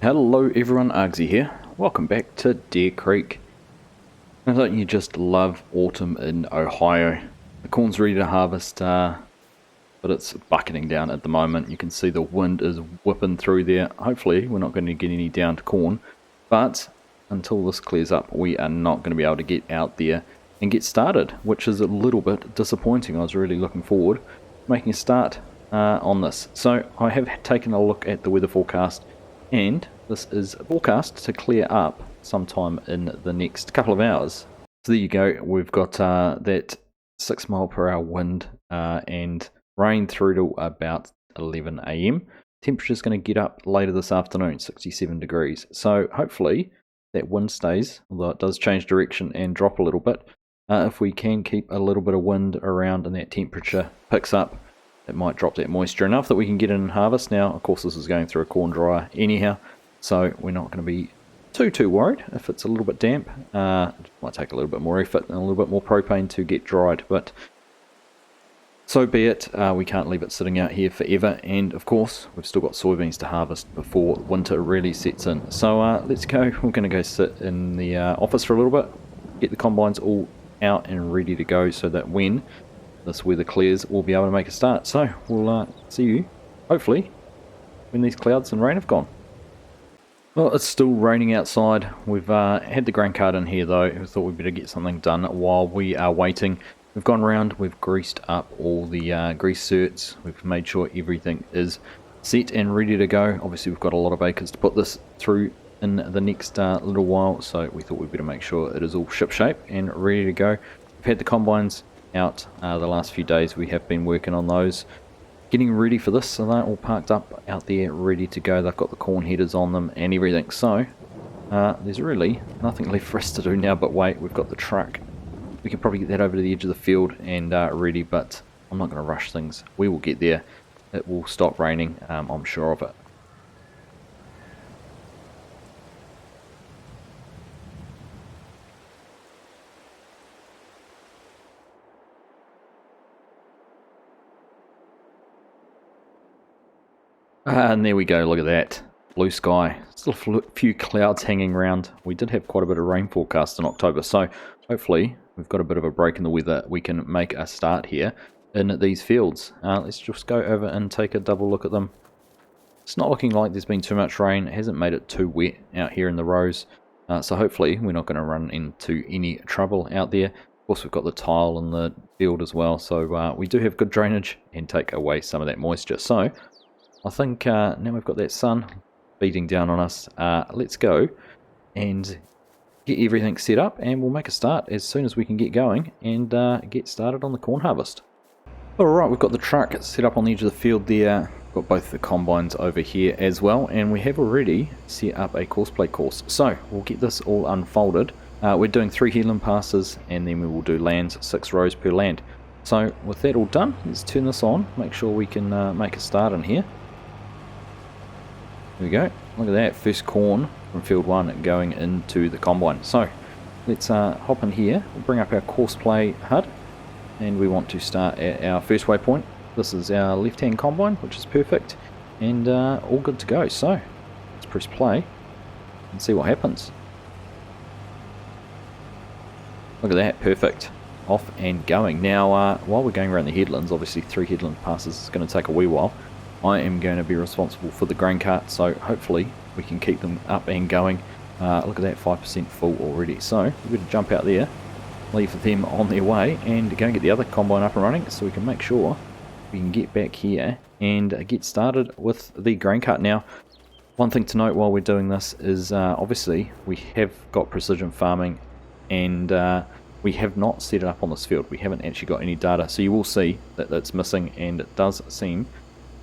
Hello everyone, Argsy here. Welcome back to Deer Creek. Now, don't you just love autumn in Ohio? The corn's ready to harvest, but it's bucketing down at the moment. You can see the wind is whipping through there. Hopefully we're not going to get any down to corn, but until this clears up we are not going to be able to get out there and get started, which is a little bit disappointing. I was really looking forward to making a start on this. So I have taken a look at the weather forecast, and this is forecast to clear up sometime in the next couple of hours. So there you go, we've got that 6 mile per hour wind and rain through to about 11 AM. Temperature's going to get up later this afternoon, 67 degrees. So hopefully that wind stays, although it does change direction and drop a little bit. If we can keep a little bit of wind around and that temperature picks up, it might drop that moisture enough that we can get in and harvest. Now, of course, this is going through a corn dryer anyhow, so we're not going to be too worried if it's a little bit damp. It might take a little bit more effort and a little bit more propane to get dried, but so be it. We can't leave it sitting out here forever, and of course, we've still got soybeans to harvest before winter really sets in. So let's go. We're going to go sit in the office for a little bit, get the combines all out and ready to go so that when this weather clears, we'll be able to make a start. So we'll see you, hopefully, when these clouds and rain have gone. Well, it's still raining outside. We've had the grain cart in here though. We thought we'd better get something done while we are waiting. We've gone around, we've greased up all the grease certs. We've made sure everything is set and ready to go. Obviously we've got a lot of acres to put this through in the next little while, so we thought we'd better make sure it is all ship shape and ready to go. We've had the combines out the last few days. We have been working on those, getting ready for this, so they're all parked up out there ready to go. They've got the corn headers on them and everything, so there's really nothing left for us to do now but wait. We've got the truck, we can probably get that over to the edge of the field and ready, but I'm not going to rush things. We will get there. It will stop raining, I'm sure of it. And there we go, look at that. Blue sky. Still a few clouds hanging around. We did have quite a bit of rain forecast in October, so hopefully we've got a bit of a break in the weather. We can make a start here in these fields. Let's just go over and take a double look at them. It's not looking like there's been too much rain. It hasn't made it too wet out here in the rows. So hopefully we're not going to run into any trouble out there. Of course, we've got the tile in the field as well, so we do have good drainage and take away some of that moisture. So I think now we've got that sun beating down on us, let's go and get everything set up and we'll make a start as soon as we can get going and get started on the corn harvest. Alright, we've got the truck set up on the edge of the field there. Got both the combines over here as well, and we have already set up a course plate course. So we'll get this all unfolded. We're doing 3 headland passes and then we will do lands, 6 rows per land. So with that all done, let's turn this on, make sure we can make a start in here. There we go, look at that, first corn from field 1 going into the combine. So let's hop in here, we'll bring up our course play HUD, and we want to start at our first waypoint. This is our left hand combine, which is perfect, and all good to go. So let's press play and see what happens. Look at that, perfect, off and going. Now while we're going around the headlands, obviously 3 headland passes is going to take a wee while. I am going to be responsible for the grain cart, so hopefully we can keep them up and going. Look at that, 5% full already. So we're going to jump out there, leave them on their way, and go and get the other combine up and running so we can make sure we can get back here and get started with the grain cart. Now, one thing to note while we're doing this is obviously we have got precision farming and we have not set it up on this field. We haven't actually got any data, so you will see that that's missing, and it does seem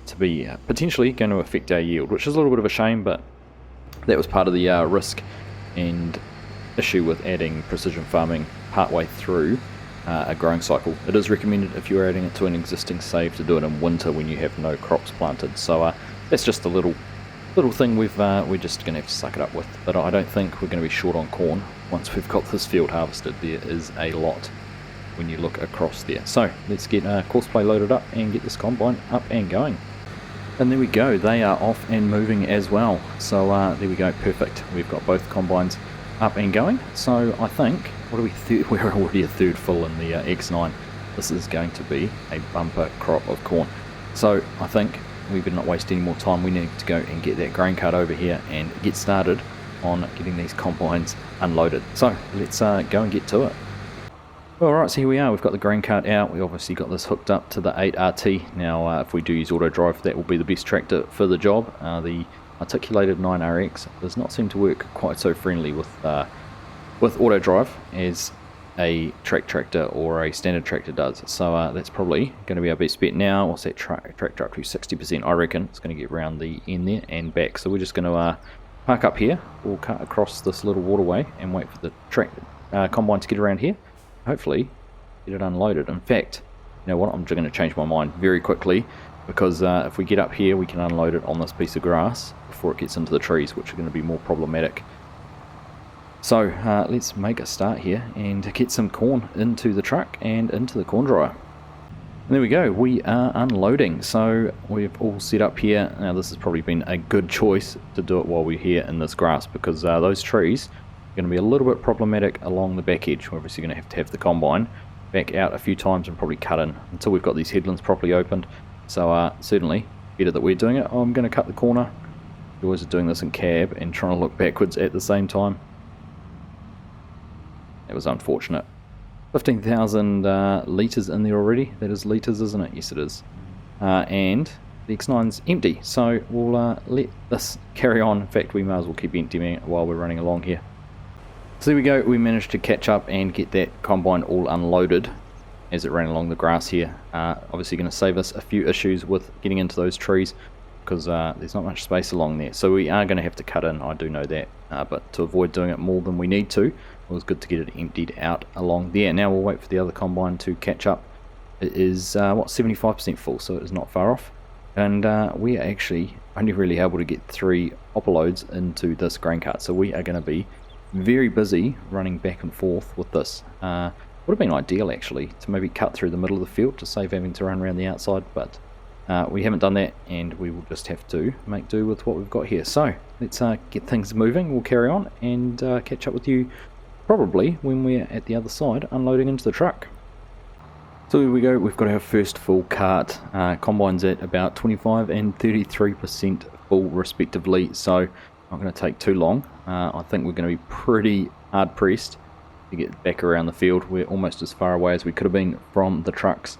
to be potentially going to affect our yield, which is a little bit of a shame, but that was part of the risk and issue with adding precision farming partway through a growing cycle. It is recommended if you're adding it to an existing save to do it in winter when you have no crops planted. So that's just a little thing we're just going to have to suck it up with. But I don't think we're going to be short on corn once we've got this field harvested. There is a lot when you look across there. So let's get course play loaded up and get this combine up and going. And there we go, they are off and moving as well. So there we go, perfect. We've got both combines up and going. So I think, what are we, we're already a third full in the X9. This is going to be a bumper crop of corn. So I think we better not waste any more time. We need to go and get that grain cart over here and get started on getting these combines unloaded. So let's go and get to it. Alright, so here we are, we've got the grain cart out. We obviously got this hooked up to the 8RT. Now if we do use auto drive, that will be the best tractor for the job. The articulated 9RX does not seem to work quite so friendly with auto drive as a tractor or a standard tractor does. So that's probably going to be our best bet now. What's that tractor up to? 60%, I reckon. It's going to get around the end there and back. So we're just going to park up here. We'll cut across this little waterway and wait for the combine to get around here. Hopefully get it unloaded. In fact, you know what, I'm just going to change my mind very quickly, because if we get up here we can unload it on this piece of grass before it gets into the trees, which are going to be more problematic. So let's make a start here and get some corn into the truck and into the corn dryer. And there we go, we are unloading. So we've all set up here. Now this has probably been a good choice to do it while we're here in this grass, because those trees going to be a little bit problematic along the back edge. We're obviously going to have the combine back out a few times and probably cut in until we've got these headlands properly opened. So certainly better that we're doing it. I'm going to cut the corner. We always are doing this in cab and trying to look backwards at the same time. That was unfortunate. 15,000 litres in there already. That is litres, isn't it? Yes, it is. And the X9's empty, so we'll let this carry on. In fact, we may as well keep emptying it while we're running along here. So there we go, we managed to catch up and get that combine all unloaded as it ran along the grass here. Obviously going to save us a few issues with getting into those trees, because there's not much space along there. So we are going to have to cut in, I do know that. But to avoid doing it more than we need to, it was good to get it emptied out along there. Now we'll wait for the other combine to catch up. It is, 75% full, so it is not far off. And we are actually only really able to get 3 hopper loads into this grain cart. So we are going to be very busy running back and forth with this. Would have been ideal actually to maybe cut through the middle of the field to save having to run around the outside, but we haven't done that, and we will just have to make do with what we've got here. So let's get things moving. We'll carry on and catch up with you probably when we're at the other side unloading into the truck. So here we go, we've got our first full cart. Combines at about 25 and 33% full respectively, so not going to take too long. I think we're going to be pretty hard pressed to get back around the field. We're almost as far away as we could have been from the trucks,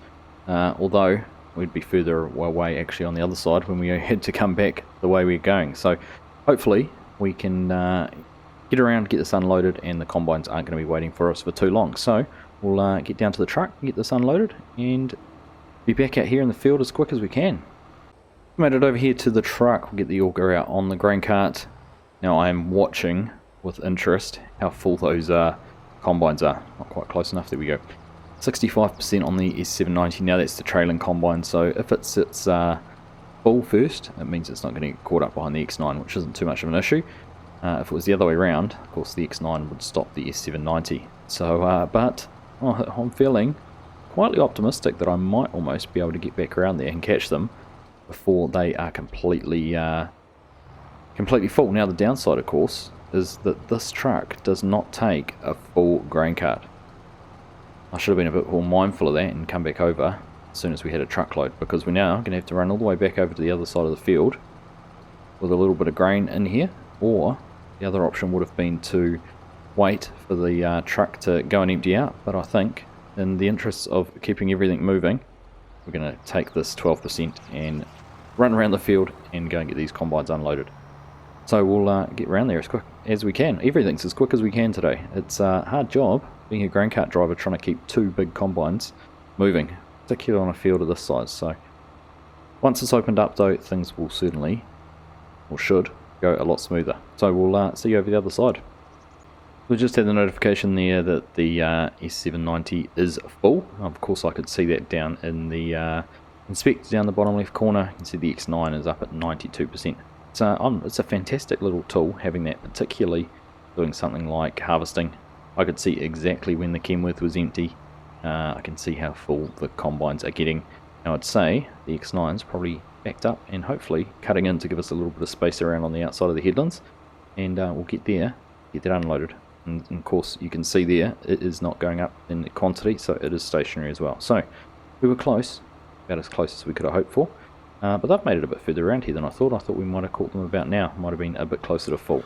although we'd be further away actually on the other side when we had to come back the way we're going. So hopefully we can get around, get this unloaded, and the combines aren't going to be waiting for us for too long. So we'll get down to the truck, get this unloaded, and be back out here in the field as quick as we can. Made it over here to the truck. We'll get the auger out on the grain cart. Now I am watching with interest how full those combines are. Not quite close enough, there we go. 65% on the S790, now that's the trailing combine, so if it sits full first, it means it's not going to get caught up behind the X9, which isn't too much of an issue. If it was the other way around, of course the X9 would stop the S790. So, but I'm feeling quietly optimistic that I might almost be able to get back around there and catch them before they are completely full. Now the downside, of course, is that this truck does not take a full grain cart. I should have been a bit more mindful of that and come back over as soon as we had a truckload, because we're now going to have to run all the way back over to the other side of the field with a little bit of grain in here, or the other option would have been to wait for the truck to go and empty out. But I think in the interests of keeping everything moving, we're going to take this 12% and run around the field and go and get these combines unloaded. So we'll get around there as quick as we can. Everything's as quick as we can today. It's a hard job being a grain cart driver, trying to keep 2 big combines moving, particularly on a field of this size. So once it's opened up though, things will certainly, or should, go a lot smoother. So we'll see you over the other side. We just had the notification there that the S790 is full. Of course I could see that down in the inspect down the bottom left corner. You can see the X9 is up at 92%. So it's a fantastic little tool, having that, particularly doing something like harvesting. I could see exactly when the Kenworth was empty. I can see how full the combines are getting. Now I'd say the X9's probably backed up and hopefully cutting in to give us a little bit of space around on the outside of the headlands, and we'll get there, get that unloaded. And of course you can see there it is not going up in quantity, so it is stationary as well. So we were close, about as close as we could have hoped for, but they've made it a bit further around here than I thought. I thought we might have caught them about now, might have been a bit closer to full.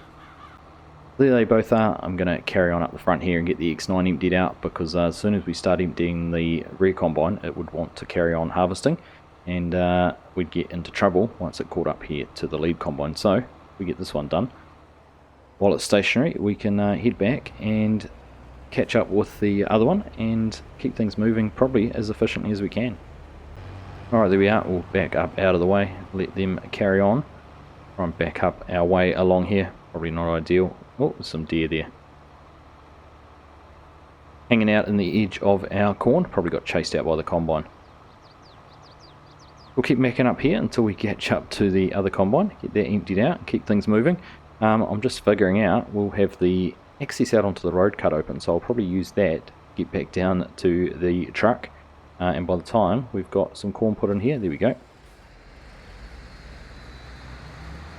There they both are. I'm going to carry on up the front here and get the X9 emptied out, because as soon as we start emptying the rear combine it would want to carry on harvesting, and we'd get into trouble once it caught up here to the lead combine. So we get this one done. While it's stationary we can head back and catch up with the other one and keep things moving probably as efficiently as we can. Alright, there we are. We'll back up out of the way, let them carry on. Try and back up our way along here. Probably not ideal. Oh, there's some deer there. Hanging out in the edge of our corn. Probably got chased out by the combine. We'll keep backing up here until we catch up to the other combine. Get that emptied out and keep things moving. I'm just figuring out we'll have the access out onto the road cut open, so I'll probably use that, get back down to the truck, and by the time we've got some corn put in here, there we go.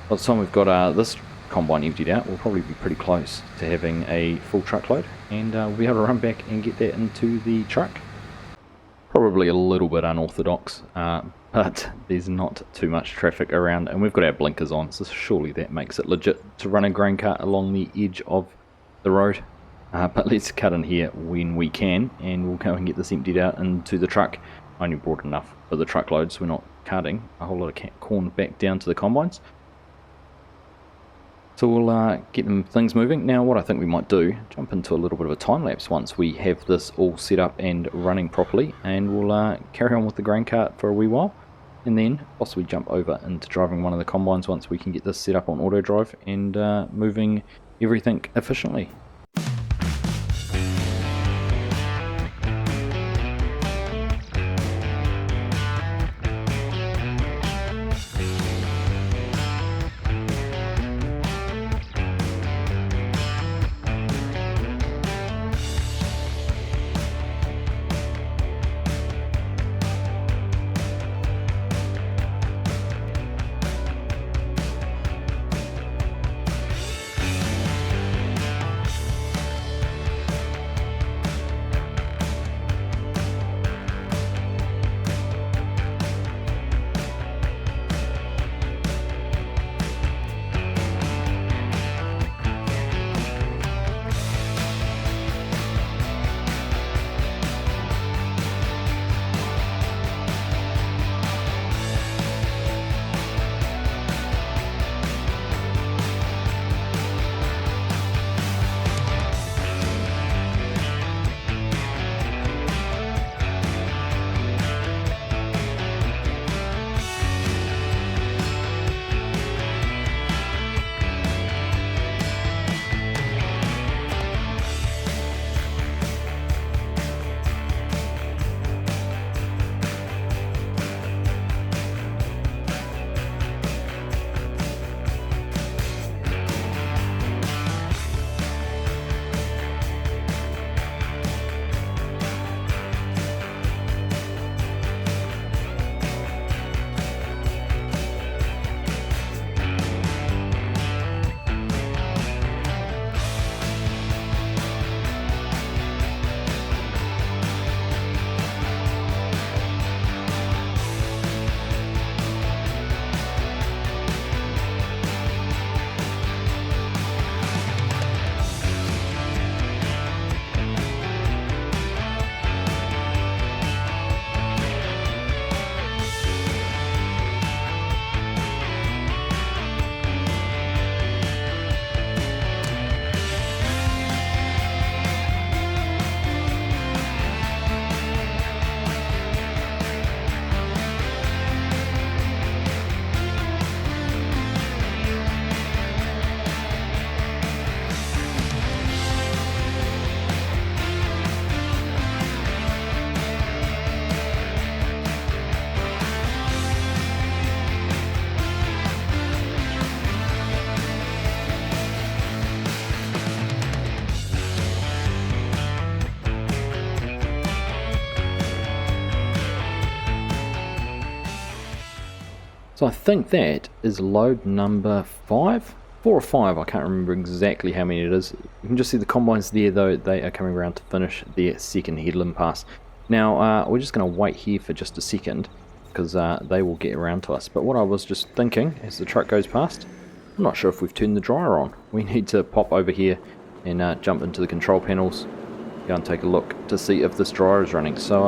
By the time we've got this combine emptied out, we'll probably be pretty close to having a full truckload, and we'll be able to run back and get that into the truck. Probably a little bit unorthodox, but there's not too much traffic around, and we've got our blinkers on, so surely that makes it legit to run a grain cart along the edge of the road. But let's cut in here when we can, and we'll go and get this emptied out into the truck. I only brought enough for the truckload, so we're not carting a whole lot of corn back down to the combines. So we'll get them things moving. Now what I think we might do, jump into a little bit of a time lapse once we have this all set up and running properly, and we'll carry on with the grain cart for a wee while, and then possibly jump over into driving one of the combines once we can get this set up on auto drive and moving everything efficiently. So I think that is load number 5, 4 or 5, I can't remember exactly how many it is. You can just see the combines there though, they are coming around to finish their second headland pass. Now we're just going to wait here for just a second, because they will get around to us. But what I was just thinking as the truck goes past, I'm not sure if we've turned the dryer on. We need to pop over here and jump into the control panels, go and take a look to see if this dryer is running. So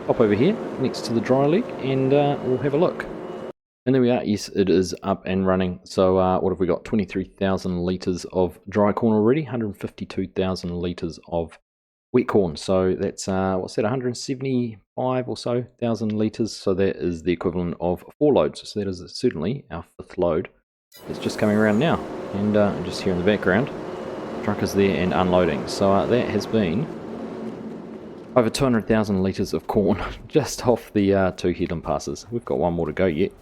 pop over here next to the dryer leg and we'll have a look. And there we are. Yes, it is up and running. So what have we got? 23,000 litres of dry corn already, 152,000 litres of wet corn. So that's, what's that, 175 or so thousand litres. So that is the equivalent of 4 loads. So that is certainly our 5th load. It's just coming around now. And just here in the background, truck is there and unloading. So that has been over 200,000 litres of corn just off the 2 headland passes. We've got one more to go yet.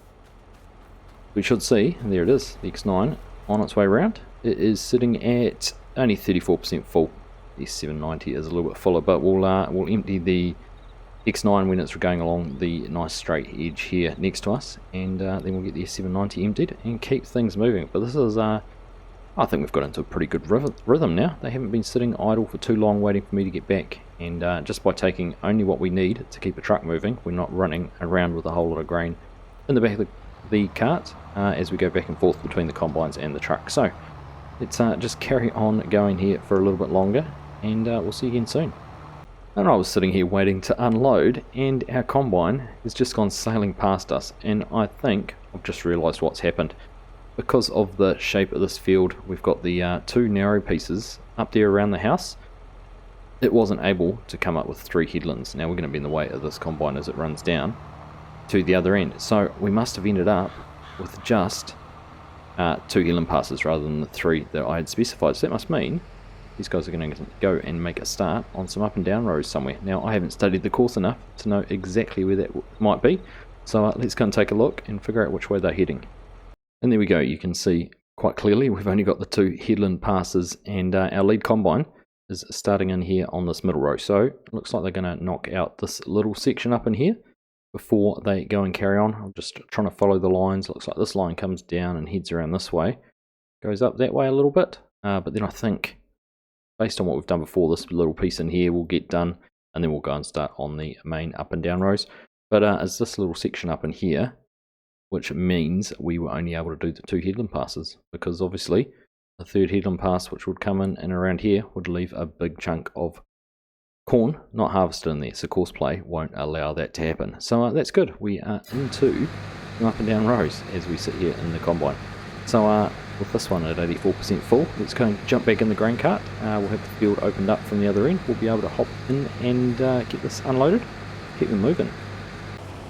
We should see, there it is, the X9 on its way around. It is sitting at only 34% full. The 790 is a little bit fuller, but we'll empty the X9 when it's going along the nice straight edge here next to us, and then we'll get the 790 emptied and keep things moving. But this is, I think we've got into a pretty good rhythm now. They haven't been sitting idle for too long waiting for me to get back, and just by taking only what we need to keep a truck moving, we're not running around with a whole lot of grain in the back of the cart as we go back and forth between the combines and the truck. So let's just carry on going here for a little bit longer, and we'll see you again soon. And I was sitting here waiting to unload, and our combine has just gone sailing past us, and I think I've just realised what's happened. Because of the shape of this field, we've got the 2 narrow pieces up there around the house. It wasn't able to come up with 3 headlands. Now we're going to be in the way of this combine as it runs down to the other end. So we must have ended up with just 2 headland passes rather than the 3 that I had specified. So that must mean these guys are going to go and make a start on some up and down rows somewhere. Now I haven't studied the course enough to know exactly where that might be. So let's go and take a look and figure out which way they're heading. And there we go, you can see quite clearly we've only got the 2 headland passes, and our lead combine is starting in here on this middle row. So it looks like they're going to knock out this little section up in here before they go and carry on. I'm just trying to follow the lines. Looks like this line comes down and heads around this way, goes up that way a little bit, but then I think based on what we've done before, this little piece in here will get done, and then we'll go and start on the main up and down rows. But it's this little section up in here, which means we were only able to do the 2 headland passes, because obviously the 3rd headland pass, which would come in and around here, would leave a big chunk of corn not harvested in there, so course play won't allow that to happen. So that's good. We are into up and down rows as we sit here in the combine. So with this one at 84% full, let's go and jump back in the grain cart. We'll have the field opened up from the other end. We'll be able to hop in and get this unloaded, keep them moving.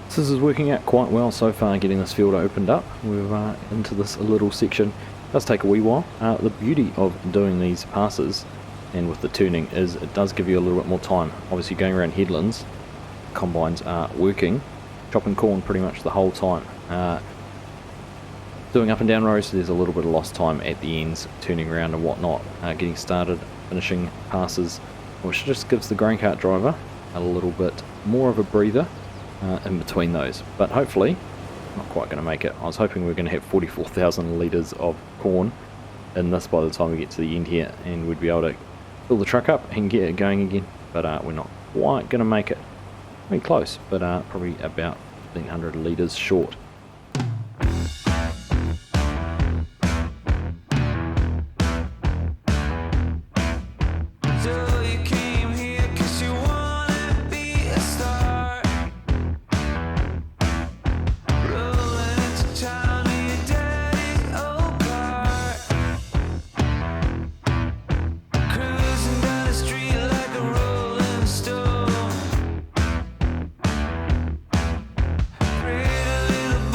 This is working out quite well so far, getting this field opened up. We're into this little section. It does take a wee while. The beauty of doing these passes and with the turning is it does give you a little bit more time. Obviously going around headlands, combines are working, chopping corn pretty much the whole time. Doing up and down rows, there's a little bit of lost time at the ends, turning around and whatnot, getting started, finishing passes, which just gives the grain cart driver a little bit more of a breather in between those. But hopefully, not quite going to make it. I was hoping we were going to have 44,000 litres of corn in this by the time we get to the end here, and we'd be able to fill the truck up and get it going again, but we're not quite going to make it. I mean, close, but probably about 1,500 litres short. Little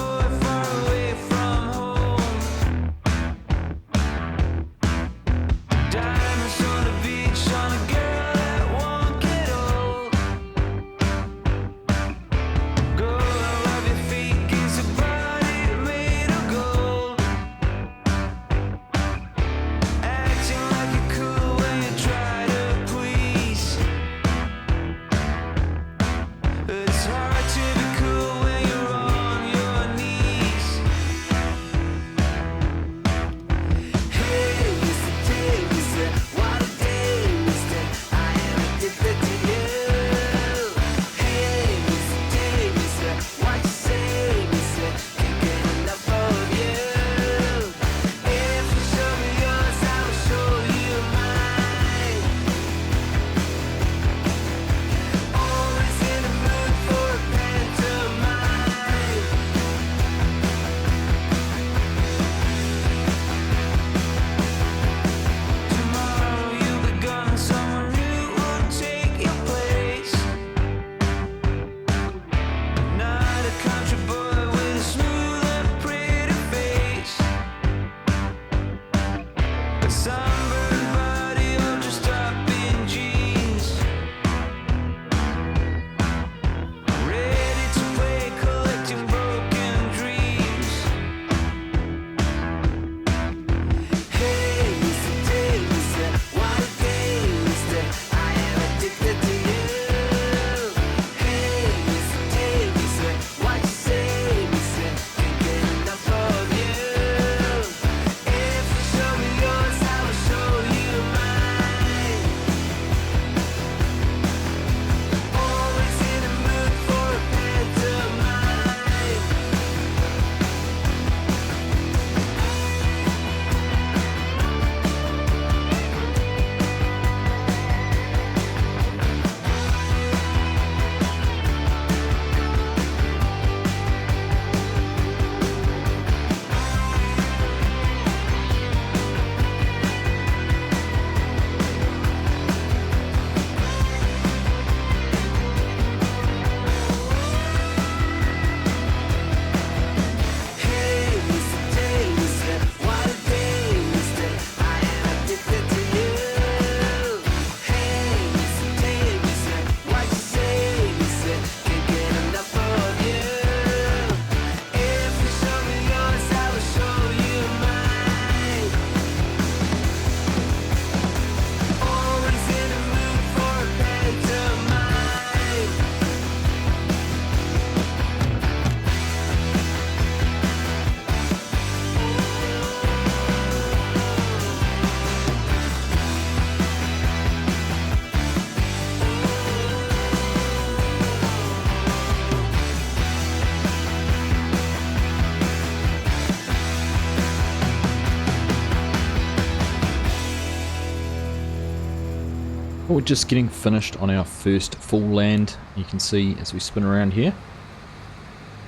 We're just getting finished on our first full land. You can see as we spin around here.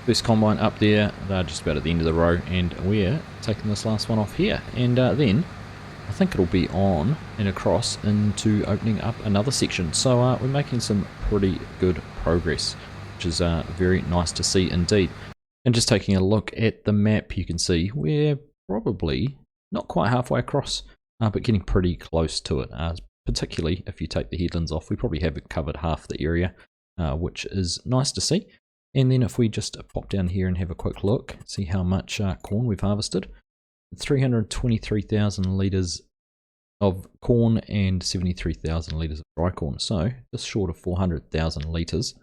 First combine up there, they're just about at the end of the row, and we're taking this last one off here. And then I think it'll be on and across into opening up another section. So we're making some pretty good progress, which is very nice to see indeed. And just taking a look at the map, you can see we're probably not quite halfway across, but getting pretty close to it. Particularly if you take the headlands off, we probably haven't covered half the area, which is nice to see. And then if we just pop down here and have a quick look, see how much corn we've harvested. 323,000 litres of corn and 73,000 litres of dry corn. So just short of 400,000 litres,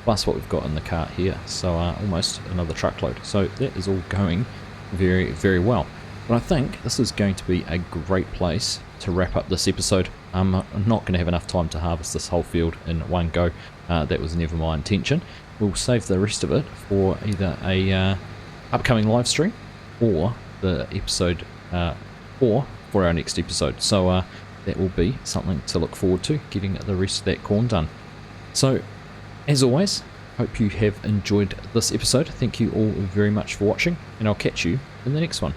plus what we've got in the cart here. So almost another truckload. So that is all going very, very well. But I think this is going to be a great place to wrap up this episode. I'm not going to have enough time to harvest this whole field in one go. That was never my intention. We'll save the rest of it for either a upcoming live stream or the episode, or for our next episode. So that will be something to look forward to, getting the rest of that corn done. So as always, hope you have enjoyed this episode. Thank you all very much for watching, and I'll catch you in the next one.